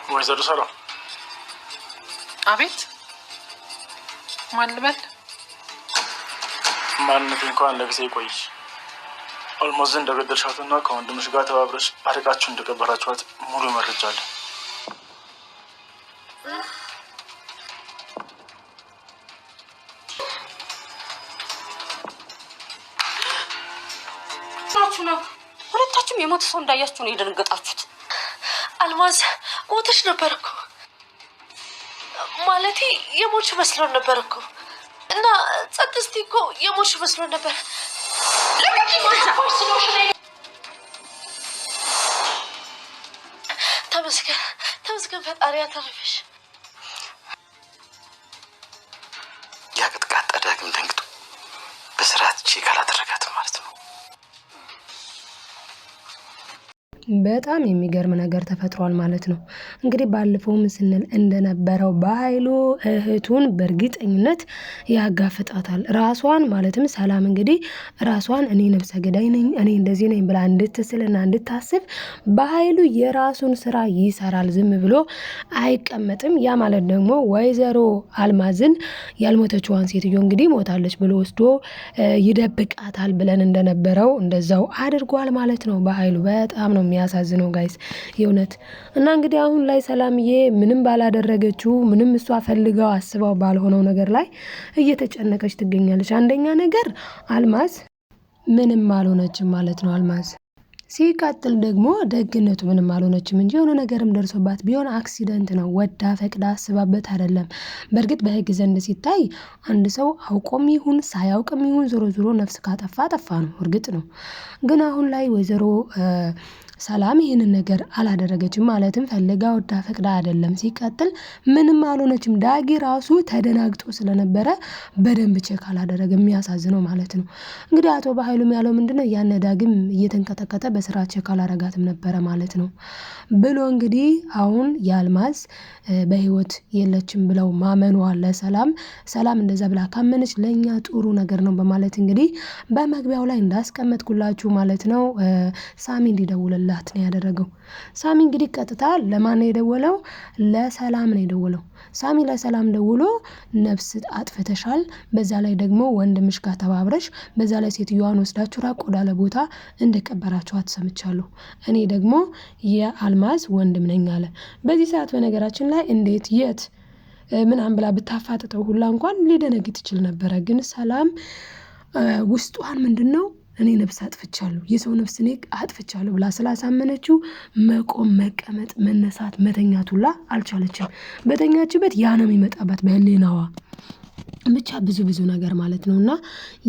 ወይዘሮ ሰላም። አቤት። ማን ልበል? ማንነቴ እንኳን ለጊዜ ይቆይሽ። አልማዝን እንደገደልሻትና ከወንድምሽ ጋር ተባብረሽ አርቃችሁ እንደቀበራችኋት ሙሉ መረጃ አለ። ሁለታችሁም የሞተ ሰው እንዳያችሁ ነው የደነገጣችሁት። አልማዝ ሞተሽ ነበር እኮ ማለቴ የሞትሽ መስሎን ነበር እኮ እና ጸጥስቲ እኮ የሞትሽ መስሎን ነበር። ተመስገን ፈጣሪ ያተረፈሽ። ያቅጥቃጣ ዳግም ደንግጦ በስርዓት ቼክ አላደረጋትም ማለት ነው። በጣም የሚገርም ነገር ተፈጥሯል ማለት ነው። እንግዲህ ባለፈውም ስንል እንደነበረው በኃይሉ እህቱን በእርግጠኝነት ያጋፍጣታል። ራሷን ማለትም ሰላም እንግዲህ ራሷን እኔ ነፍሰ ገዳይ ነኝ እኔ እንደዚህ ነኝ ብላ እንድትስልና እንድታስብ በኃይሉ የራሱን ስራ ይሰራል። ዝም ብሎ አይቀመጥም። ያ ማለት ደግሞ ወይዘሮ አልማዝን ያልሞተችዋን ሴትዮ እንግዲህ ሞታለች ብሎ ወስዶ ይደብቃታል ብለን እንደነበረው እንደዛው አድርጓል ማለት ነው። በኃይሉ በጣም ነው የሚያሳዝነው ጋይስ የእውነት። እና እንግዲህ አሁን ላይ ሰላምዬ ምንም ባላደረገችው ምንም እሷ ፈልገው አስበው ባልሆነው ነገር ላይ እየተጨነቀች ትገኛለች። አንደኛ ነገር አልማዝ ምንም አልሆነችም ማለት ነው። አልማዝ ሲቀጥል ደግሞ ደግነቱ ምንም አልሆነችም እንጂ የሆነ ነገርም ደርሶባት ቢሆን አክሲደንት ነው። ወዳ ፈቅዳ አስባበት አይደለም። በእርግጥ በህግ ዘንድ ሲታይ አንድ ሰው አውቆም ይሁን ሳያውቅም ይሁን ዞሮ ዞሮ ነፍስ ካጠፋ ጠፋ ነው፣ እርግጥ ነው። ግን አሁን ላይ ወይዘሮ ሰላም ይህንን ነገር አላደረገችም። ማለትም ፈልጋ ወዳ ፈቅዳ አይደለም። ሲቀጥል ምንም አልሆነችም። ዳጊ ራሱ ተደናግጦ ስለነበረ በደንብ ቼክ አላደረገ። የሚያሳዝነው ማለት ነው። እንግዲህ አቶ በኃይሉም ያለው ምንድነው ያነ ዳግም እየተንቀጠቀጠ በስራ ቼክ አላረጋትም ነበረ ማለት ነው ብሎ እንግዲህ አሁን የአልማዝ በህይወት የለችም ብለው ማመኗ ለሰላም ሰላም እንደዛ ብላ ካመነች ለኛ ጥሩ ነገር ነው በማለት እንግዲህ በመግቢያው ላይ እንዳስቀመጥኩላችሁ ማለት ነው ሳሚ እንዲደውልላት ነው ያደረገው። ሳሚ እንግዲህ ቀጥታ ለማን ነው የደወለው? ለሰላም ነው የደወለው። ሳሚ ለሰላም ደውሎ ነፍስ አጥፍተሻል፣ በዛ ላይ ደግሞ ወንድምሽ ጋር ተባብረሽ በዛ ላይ ሴትዮዋን ወስዳችሁ ራቅ ወዳለ ቦታ እንደቀበራችኋት ሰምቻለሁ። እኔ ደግሞ የአልማዝ ወንድም ነኝ አለ። በዚህ ሰዓት በነገራችን ላይ እንዴት የት ምናምን ብላ ብታፋጥጠው ሁላ እንኳን ሊደነግጥ ይችል ነበረ። ግን ሰላም ውስጧን ምንድነው እኔ ነፍስ አጥፍቻለሁ የሰው ነፍስ እኔ አጥፍቻለሁ ብላ ስላሳመነችው መቆም መቀመጥ መነሳት መተኛት ሁላ አልቻለችም። በተኛችበት ያ ነው የሚመጣባት በህሊናዋ ብቻ ብዙ ነገር ማለት ነውና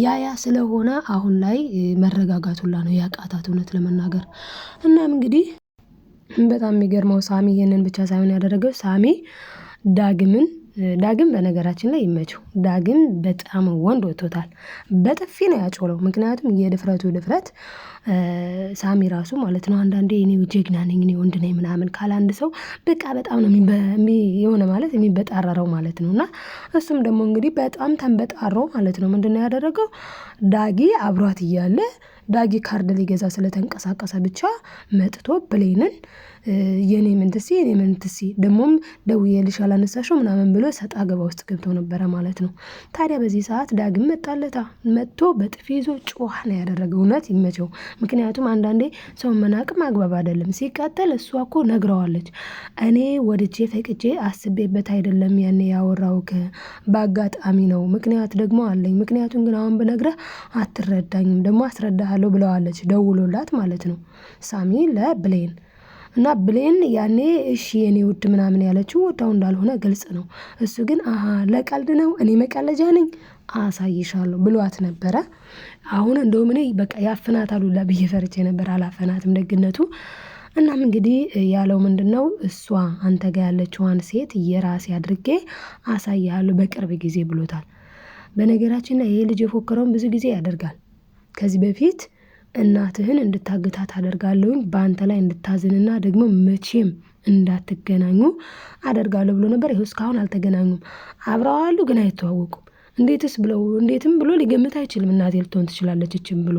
ያ ስለሆነ አሁን ላይ መረጋጋት ሁላ ነው ያቃታት እውነት ለመናገር። እናም እንግዲህ በጣም የሚገርመው ሳሚ ይሄንን ብቻ ሳይሆን ያደረገው ሳሚ ዳግም በነገራችን ላይ ይመቸው። ዳግም በጣም ወንድ ወጥቶታል። በጥፊ ነው ያጮለው። ምክንያቱም የድፍረቱ ድፍረት ሳሚ ራሱ ማለት ነው አንዳንዴ እኔ ጀግና ነኝ እኔ ወንድ ነኝ ምናምን ካለ አንድ ሰው በቃ በጣም ነው የሆነ ማለት የሚበጣረረው ማለት ነውና እሱም ደግሞ እንግዲህ በጣም ተንበጣሮ ማለት ነው ምንድነው ያደረገው? ዳጊ አብሯት እያለ ዳጊ ካርድ ሊገዛ ስለተንቀሳቀሰ ብቻ መጥቶ ብሌንን የኔ ምንትሲ ደሞም ደውዬልሽ አላነሳሽው ምናምን ብሎ ሰጣ ገባ ውስጥ ገብቶ ነበረ ማለት ነው። ታዲያ በዚህ ሰዓት ዳግም መጥቶ በጥፊ ይዞ ጮህ ነው ያደረገው። እውነት ይመቸው። ምክንያቱም አንዳንዴ ሰው መናቅም አግባብ አይደለም። ሲቀጥል እሷ እኮ ነግረዋለች እኔ ወድጄ ፈቅጄ አስቤበት አይደለም ያኔ ያወራውክ በአጋጣሚ ነው። ምክንያት ደግሞ አለኝ። ምክንያቱም ግን አሁን ብነግረህ አትረዳኝም ደግሞ አስረዳሃለሁ ብለዋለች ደውሎላት ማለት ነው ሳሚ ለብሌን እና ብሌን ያኔ እሺ የኔ ውድ ምናምን ያለችው ወዳው እንዳልሆነ ግልጽ ነው። እሱ ግን ለቀልድ ነው እኔ መቀለጃ ነኝ አሳይሻለሁ ብሏት ነበረ። አሁን እንደውም እኔ በቃ ያፈናታል ሁላ ብዬ ፈርቼ ነበር። አላፈናትም ደግነቱ። እናም እንግዲህ ያለው ምንድነው እሷ አንተ ጋር ያለችዋን ሴት የራሴ አድርጌ አሳይሃለሁ በቅርብ ጊዜ ብሎታል። በነገራችን ላይ ይሄ ልጅ የፎከረውን ብዙ ጊዜ ያደርጋል። ከዚህ በፊት እናትህን እንድታግታት አደርጋለሁኝ በአንተ ላይ እንድታዝንና ደግሞ መቼም እንዳትገናኙ አደርጋለሁ ብሎ ነበር። ይኸው እስካሁን አልተገናኙም። አብረዋሉ ግን አይተዋወቁም። እንዴትም ብሎ ሊገምት አይችልም። እናቴ ልትሆን ትችላለች እችም ብሎ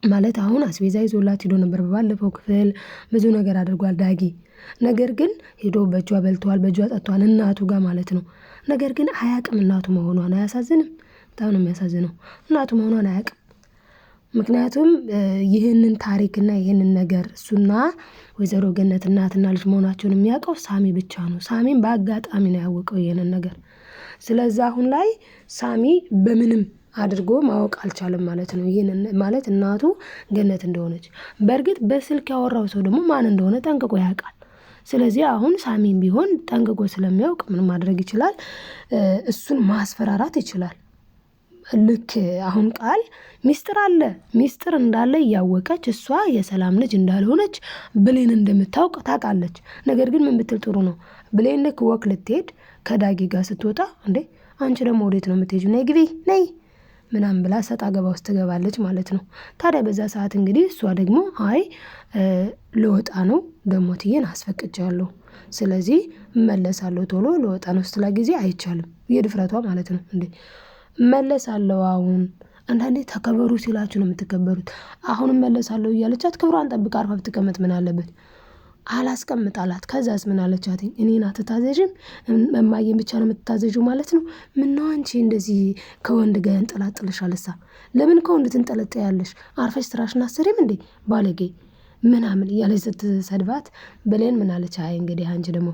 ማለት አሁን አስቤዛ ይዞላት ሄዶ ነበር በባለፈው ክፍል ብዙ ነገር አድርጓል ዳጊ። ነገር ግን ሄዶ በእጇ በልቷል፣ በእጇ ጠጥቷል እናቱ ጋር ማለት ነው። ነገር ግን አያቅም እናቱ መሆኗን። አያሳዝንም? በጣም ነው የሚያሳዝነው። እናቱ መሆኗን አያቅም። ምክንያቱም ይህንን ታሪክና ይህንን ነገር እሱና ወይዘሮ ገነት እናትና ልጅ መሆናቸውን የሚያውቀው ሳሚ ብቻ ነው። ሳሚን በአጋጣሚ ነው ያወቀው ይህንን ነገር። ስለዚህ አሁን ላይ ሳሚ በምንም አድርጎ ማወቅ አልቻለም ማለት ነው። ይህንን ማለት እናቱ ገነት እንደሆነች። በእርግጥ በስልክ ያወራው ሰው ደግሞ ማን እንደሆነ ጠንቅቆ ያውቃል። ስለዚህ አሁን ሳሚም ቢሆን ጠንቅቆ ስለሚያውቅ ምን ማድረግ ይችላል? እሱን ማስፈራራት ይችላል። ልክ አሁን ቃል ሚስጥር አለ፣ ሚስጥር እንዳለ እያወቀች እሷ የሰላም ልጅ እንዳልሆነች ብሌን እንደምታውቅ ታውቃለች። ነገር ግን ምን ብትል ጥሩ ነው? ብሌን ልክ ወክ ልትሄድ ከዳጊ ጋር ስትወጣ እንዴ አንቺ ደግሞ ወዴት ነው የምትሄጂው? ነይ ግቢ ነይ ምናምን ብላ ሰጣ ገባ ውስጥ ትገባለች ማለት ነው። ታዲያ በዛ ሰዓት እንግዲህ እሷ ደግሞ አይ ልወጣ ነው ደግሞ ትዬን አስፈቅጃለሁ፣ ስለዚህ እመለሳለሁ ቶሎ ልወጣ ነው ስትላ ጊዜ አይቻልም። የድፍረቷ ማለት ነው። እንዴ እመለሳለሁ አሁን አንዳንዴ ተከበሩ ሲላችሁ ነው የምትከበሩት። አሁን እመለሳለሁ እያለቻት ክብሯን ጠብቃ አርፋ ብትቀመጥ ምን አለበት? አላስቀምጥ አላት። ከዛስ ምን አለቻት? እኔን አትታዘዥም እማዬን ብቻ ነው የምትታዘዡ ማለት ነው? ምነው አንቺ እንደዚህ ከወንድ ጋር ያንጠላጥልሻልሳ? ለምን ከወንድ ትንጠለጠያለሽ? አርፈሽ ስራሽን አሰሪም እንዴ ባለጌ ምናምን እያለች ስትሰድባት ብሌን ምን አለች? አይ እንግዲህ አንቺ ደግሞ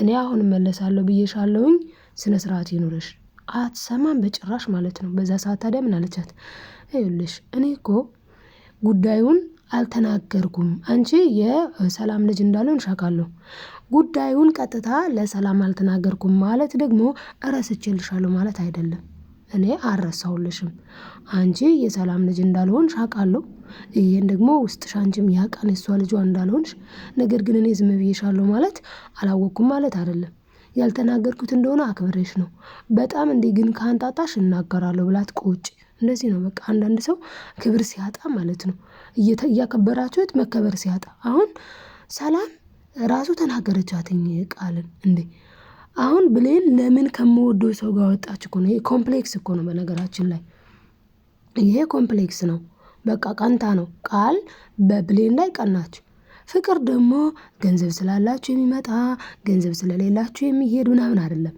እኔ አሁን እመለሳለሁ ብዬሻለሁኝ ስነ ስርዓት ይኑርሽ። አትሰማም በጭራሽ ማለት ነው። በዛ ሰዓት ታዲያ ምን አለቻት? ይኸውልሽ እኔ እኮ ጉዳዩን አልተናገርኩም። አንቺ የሰላም ልጅ እንዳልሆንሽ አውቃለሁ። ጉዳዩን ቀጥታ ለሰላም አልተናገርኩም ማለት ደግሞ እረስቼልሻለሁ ማለት አይደለም። እኔ አልረሳሁልሽም። አንቺ የሰላም ልጅ እንዳልሆንሽ አውቃለሁ። ይሄን ደግሞ ውስጥሽ አንቺም ያውቃል የሷ ልጇ እንዳልሆንሽ። ነገር ግን እኔ ዝም ብዬሻለሁ ማለት አላወቅኩም ማለት አይደለም። ያልተናገርኩት እንደሆነ አክብሬሽ ነው። በጣም እንዲህ ግን ካንጣጣሽ እናገራለሁ ብላት ቁጭ። እንደዚህ ነው በቃ አንዳንድ ሰው ክብር ሲያጣ ማለት ነው። እያከበራችሁት መከበር ሲያጣ። አሁን ሰላም ራሱ ተናገረቻትኝ ቃልን እንዴ አሁን ብሌን ለምን ከምወደው ሰው ጋር ወጣች እኮ ነው። ይሄ ኮምፕሌክስ እኮ ነው በነገራችን ላይ ይሄ ኮምፕሌክስ ነው። በቃ ቀንታ ነው ቃል በብሌን ላይ ቀናች። ፍቅር ደግሞ ገንዘብ ስላላችሁ የሚመጣ ገንዘብ ስለሌላችሁ የሚሄድ ምናምን አይደለም።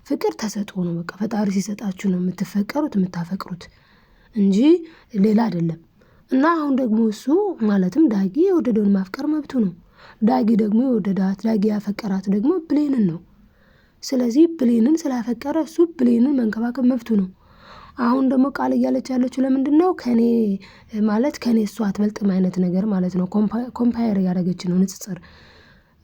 ፍቅር ተሰጥኦ ነው። በቃ ፈጣሪ ሲሰጣችሁ ነው የምትፈቀሩት የምታፈቅሩት እንጂ ሌላ አይደለም። እና አሁን ደግሞ እሱ ማለትም ዳጊ የወደደውን ማፍቀር መብቱ ነው። ዳጊ ደግሞ የወደዳት ዳጊ ያፈቀራት ደግሞ ብሌንን ነው። ስለዚህ ብሌንን ስላፈቀረ እሱ ብሌንን መንከባከብ መብቱ ነው። አሁን ደግሞ ቃል እያለች ያለችው ለምንድን ነው? ከኔ ማለት ከኔ እሷ አትበልጥም አይነት ነገር ማለት ነው። ኮምፓየር ያደረገች ነው ንጽጽር።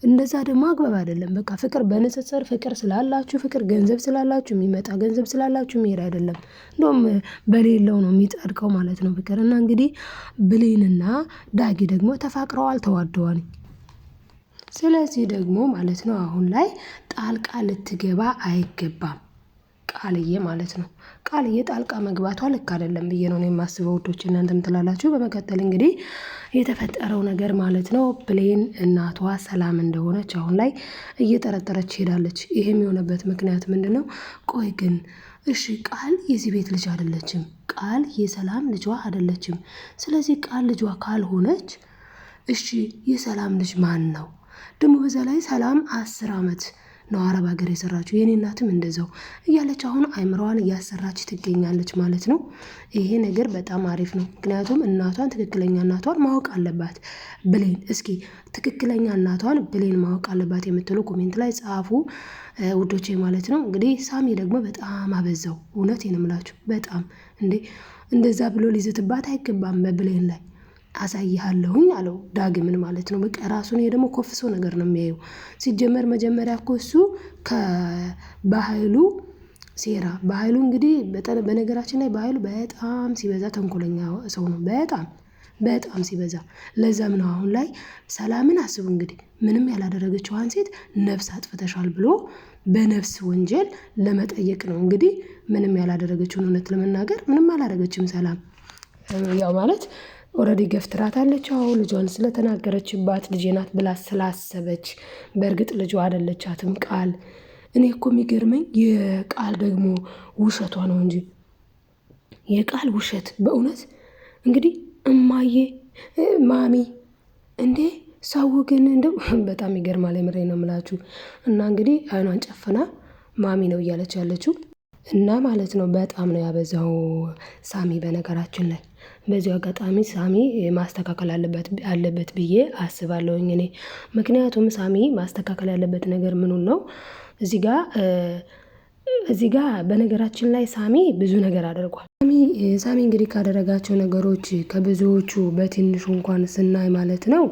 እንደዛ ደግሞ አግባብ አይደለም። በቃ ፍቅር በንጽጽር ፍቅር ስላላችሁ ፍቅር ገንዘብ ስላላችሁ የሚመጣ ገንዘብ ስላላችሁ የሚሄድ አይደለም። እንደውም በሌለው ነው የሚጸድቀው ማለት ነው ፍቅር። እና እንግዲህ ብሌንና ዳጊ ደግሞ ተፋቅረዋል፣ ተዋደዋል። ስለዚህ ደግሞ ማለት ነው አሁን ላይ ጣልቃ ልትገባ አይገባም ቃልዬ ማለት ነው። ቃልዬ ጣልቃ መግባቷ ልክ አይደለም ብዬ ነው የማስበው ውዶች፣ እናንተም ትላላችሁ። በመቀጠል እንግዲህ የተፈጠረው ነገር ማለት ነው ብሌን እናቷ ሰላም እንደሆነች አሁን ላይ እየጠረጠረች ሄዳለች። ይሄም የሆነበት ምክንያት ምንድን ነው? ቆይ ግን እሺ ቃል የዚህ ቤት ልጅ አይደለችም፣ ቃል የሰላም ልጇ አይደለችም። ስለዚህ ቃል ልጇ ካልሆነች እሺ የሰላም ልጅ ማን ነው ደግሞ? በዛ ላይ ሰላም 10 ዓመት ነው አረብ ሀገር የሰራችው። የኔ እናትም እንደዛው እያለች አሁን አይምሮዋን እያሰራች ትገኛለች ማለት ነው። ይሄ ነገር በጣም አሪፍ ነው። ምክንያቱም እናቷን ትክክለኛ እናቷን ማወቅ አለባት ብሌን። እስኪ ትክክለኛ እናቷን ብሌን ማወቅ አለባት የምትሉ ኮሜንት ላይ ጻፉ ውዶቼ ማለት ነው። እንግዲህ ሳሚ ደግሞ በጣም አበዛው። እውነቴን ነው የምላችሁ በጣም እንዴ እንደዛ ብሎ ሊዝትባት አይገባም በብሌን ላይ። አሳይሃለሁኝ አለው ዳግምን ማለት ነው። በቃ ራሱን ይሄ ደግሞ ኮፍሶ ነገር ነው የሚያየው። ሲጀመር መጀመሪያ እኮ እሱ ከባህሉ ሴራ ባህሉ እንግዲህ በነገራችን ላይ ባህሉ በጣም ሲበዛ ተንኮለኛ ሰው ነው። በጣም ሲበዛ። ለዛም ነው አሁን ላይ ሰላምን አስቡ እንግዲህ ምንም ያላደረገችዋን ሴት ነፍስ አጥፍተሻል ብሎ በነፍስ ወንጀል ለመጠየቅ ነው እንግዲህ። ምንም ያላደረገችውን እውነት ለመናገር ምንም አላደረገችም ሰላም። ያው ማለት ኦልሬዲ ገፍትራታለች። አዎ ልጇን ስለተናገረችባት ልጄ ናት ብላ ስላሰበች፣ በእርግጥ ልጇ አይደለቻትም ቃል። እኔ እኮ የሚገርመኝ የቃል ደግሞ ውሸቷ ነው እንጂ የቃል ውሸት በእውነት እንግዲህ እማዬ ማሚ እንዴ ሰው ግን እንደው በጣም ይገርማል። የምሬ ነው የምላችሁ። እና እንግዲህ አይኗን ጨፍና ማሚ ነው እያለች ያለችው እና ማለት ነው በጣም ነው ያበዛው ሳሚ። በነገራችን ላይ በዚሁ አጋጣሚ ሳሚ ማስተካከል አለበት ብዬ አስባለሁኝ እኔ። ምክንያቱም ሳሚ ማስተካከል ያለበት ነገር ምኑን ነው እዚህ ጋር በነገራችን ላይ ሳሚ ብዙ ነገር አድርጓል። ሳሚ እንግዲህ ካደረጋቸው ነገሮች ከብዙዎቹ በትንሹ እንኳን ስናይ ማለት ነው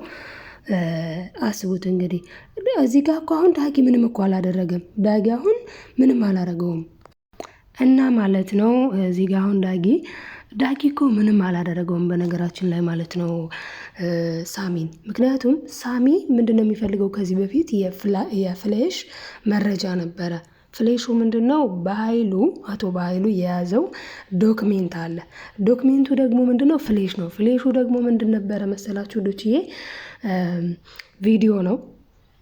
አስቡት እንግዲህ እዚህ ጋር እኮ አሁን ዳጊ ምንም እኮ አላደረገም። ዳጊ አሁን ምንም አላደረገውም እና ማለት ነው እዚህ ጋር አሁን ዳጊ እኮ ምንም አላደረገውም በነገራችን ላይ ማለት ነው ሳሚን። ምክንያቱም ሳሚ ምንድነው የሚፈልገው ከዚህ በፊት የፍሌሽ መረጃ ነበረ። ፍሌሹ ምንድነው አቶ በኃይሉ የያዘው ዶክሜንት አለ። ዶክሜንቱ ደግሞ ምንድነው ፍሌሽ ነው። ፍሌሹ ደግሞ ምንድን ነበረ መሰላችሁ ዶችዬ? ቪዲዮ ነው።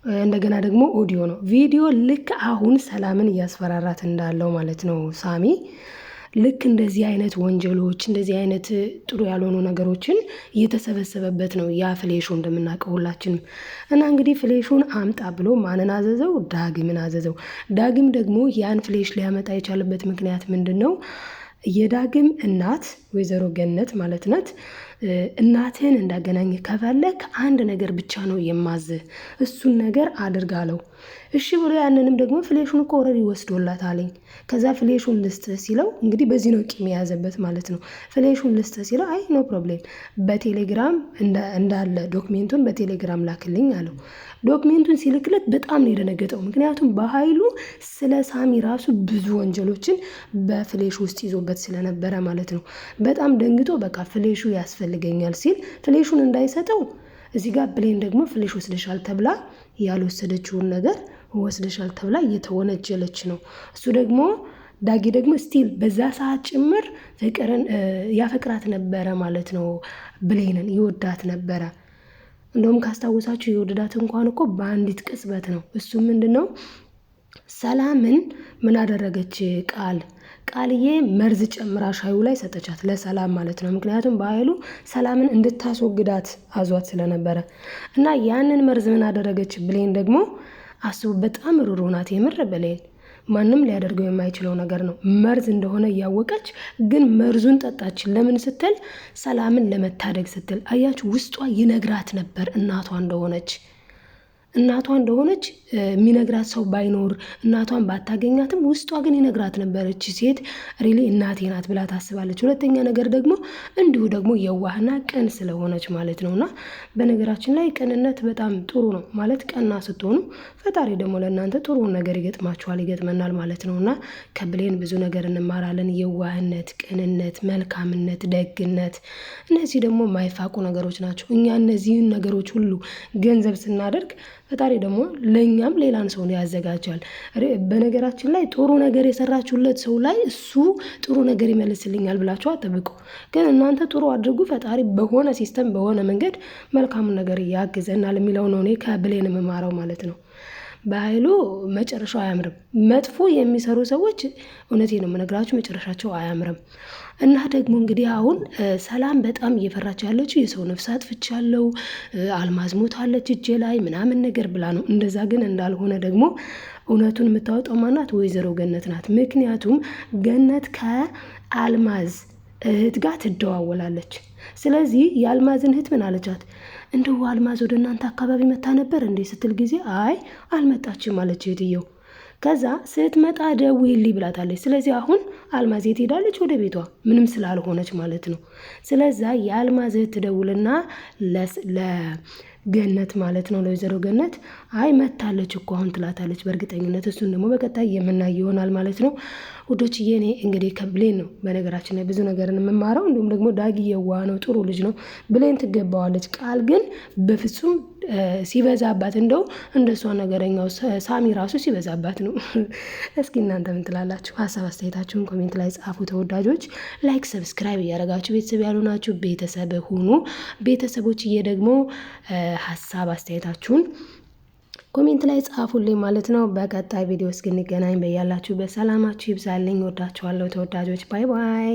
እንደገና ደግሞ ኦዲዮ ነው። ቪዲዮ ልክ አሁን ሰላምን እያስፈራራት እንዳለው ማለት ነው ሳሚ ልክ እንደዚህ አይነት ወንጀሎች እንደዚህ አይነት ጥሩ ያልሆኑ ነገሮችን እየተሰበሰበበት ነው ያ ፍሌሹ እንደምናውቀው ሁላችንም። እና እንግዲህ ፍሌሹን አምጣ ብሎ ማንን አዘዘው? ዳግምን አዘዘው። ዳግም ደግሞ ያን ፍሌሽ ሊያመጣ የቻለበት ምክንያት ምንድን ነው? የዳግም እናት ወይዘሮ ገነት ማለት ናት። እናትህን እንዳገናኝ ከፈለክ አንድ ነገር ብቻ ነው የማዝህ፣ እሱን ነገር አድርጋለው። እሺ ብሎ ያንንም ደግሞ ፍሌሹን እኮ ኦልሬዲ ወስዶላት አለኝ። ከዛ ፍሌሹን ልስጥህ ሲለው እንግዲህ በዚህ ነው ቂም የያዘበት ማለት ነው። ፍሌሹን ልስጥህ ሲለው አይ ኖ ፕሮብሌም በቴሌግራም እንዳለ ዶክሜንቱን በቴሌግራም ላክልኝ አለው። ዶክሜንቱን ሲልክለት በጣም ነው የደነገጠው። ምክንያቱም በኃይሉ ስለ ሳሚ ራሱ ብዙ ወንጀሎችን በፍሌሹ ውስጥ ይዞበት ስለነበረ ማለት ነው። በጣም ደንግጦ በቃ ፍሌሹ ያስፈልገኛል ሲል ፍሌሹን እንዳይሰጠው እዚህ ጋር ብሌን ደግሞ ፍሌሽ ወስደሻል ተብላ ያልወሰደችውን ነገር ወስደሻል ተብላ እየተወነጀለች ነው። እሱ ደግሞ ዳጊ ደግሞ ስቲል በዛ ሰዓት ጭምር ፍቅርን ያፈቅራት ነበረ ማለት ነው። ብሌንን ይወዳት ነበረ። እንደውም ካስታወሳችሁ የወደዳት እንኳን እኮ በአንዲት ቅጽበት ነው። እሱ ምንድነው ሰላምን ምን አደረገች? ቃልዬ መርዝ ጨምራ ሻዩ ላይ ሰጠቻት፣ ለሰላም ማለት ነው። ምክንያቱም በኃይሉ ሰላምን እንድታስወግዳት አዟት ስለነበረ እና ያንን መርዝ ምን አደረገች? ብሌን ደግሞ አስቡ፣ በጣም ሩሩ ናት የምር ብሌን። ማንም ሊያደርገው የማይችለው ነገር ነው። መርዝ እንደሆነ እያወቀች ግን መርዙን ጠጣች። ለምን ስትል ሰላምን ለመታደግ ስትል። አያችሁ፣ ውስጧ ይነግራት ነበር እናቷ እንደሆነች የሚነግራት ሰው ባይኖር እናቷን ባታገኛትም ውስጧ ግን ይነግራት ነበር። እቺ ሴት ሪሊ እናቴ ናት ብላ ታስባለች። ሁለተኛ ነገር ደግሞ እንዲሁ ደግሞ የዋህና ቅን ስለሆነች ማለት ነውና በነገራችን ላይ ቅንነት በጣም ጥሩ ነው ማለት ቀና ስትሆኑ ፈጣሪ ደግሞ ለእናንተ ጥሩ ነገር ይገጥመናል ማለት ነውና ከብሌን ብዙ ነገር እንማራለን። የዋህነት፣ ቅንነት፣ መልካምነት፣ ደግነት እነዚህ ደግሞ የማይፋቁ ነገሮች ናቸው። እኛ እነዚህን ነገሮች ሁሉ ገንዘብ ስናደርግ ፈጣሪ ደግሞ ለኛም ሌላን ሰው ያዘጋጃል። በነገራችን ላይ ጥሩ ነገር የሰራችሁለት ሰው ላይ እሱ ጥሩ ነገር ይመልስልኛል ብላችሁ አትጠብቁ። ግን እናንተ ጥሩ አድርጉ፣ ፈጣሪ በሆነ ሲስተም በሆነ መንገድ መልካሙን ነገር ያግዘናል የሚለው ነው እኔ ከብሌን የምማረው ማለት ነው። በኃይሉ መጨረሻው አያምርም። መጥፎ የሚሰሩ ሰዎች እውነቴ ነው የምነግራችሁ መጨረሻቸው አያምርም። እና ደግሞ እንግዲህ አሁን ሰላም በጣም እየፈራች ያለችው የሰው ነፍስ አጥፍቻለሁ፣ አልማዝ ሞታለች እጄ ላይ ምናምን ነገር ብላ ነው። እንደዛ ግን እንዳልሆነ ደግሞ እውነቱን የምታወጣው ማናት? ወይዘሮ ገነት ናት። ምክንያቱም ገነት ከአልማዝ እህት ጋር ትደዋወላለች። ስለዚህ የአልማዝን እህት ምን አለቻት? እንደው አልማዝ ወደ እናንተ አካባቢ መታ ነበር እንዴ ስትል ጊዜ አይ አልመጣችም አለች እህትየው። ከዛ ስትመጣ ደውዪልኝ ብላታለች። ስለዚህ አሁን አልማዝ የት ሄዳለች? ወደ ቤቷ ምንም ስላልሆነች ማለት ነው። ስለዛ የአልማዝ እህት ትደውልና ለገነት ማለት ነው ለወይዘሮ ገነት አይ መታለች እኮ አሁን ትላታለች በእርግጠኝነት። እሱን ደግሞ በቀጣይ የምናይ ይሆናል ማለት ነው። ውዶችዬ እኔ እንግዲህ ከብሌን ነው በነገራችን ላይ ብዙ ነገርን የምማረው። እንዲሁም ደግሞ ዳጊ የዋህ ነው፣ ጥሩ ልጅ ነው። ብሌን ትገባዋለች። ቃል ግን በፍጹም ሲበዛባት እንደው እንደሷ ነገረኛው ሳሚ ራሱ ሲበዛባት ነው። እስኪ እናንተ ምን ትላላችሁ? ሀሳብ አስተያየታችሁን ኮሜንት ላይ ጻፉ። ተወዳጆች ላይክ፣ ሰብስክራይብ እያደረጋችሁ ቤተሰብ ያሉ ናችሁ ቤተሰብ ሁኑ። ቤተሰቦችዬ ደግሞ ሀሳብ አስተያየታችሁን ኮሜንት ላይ ጻፉልኝ ማለት ነው። በቀጣይ ቪዲዮ እስክንገናኝ በያላችሁ በሰላማችሁ ይብዛልኝ። ወዳችኋለሁ ተወዳጆች። ባይ ባይ።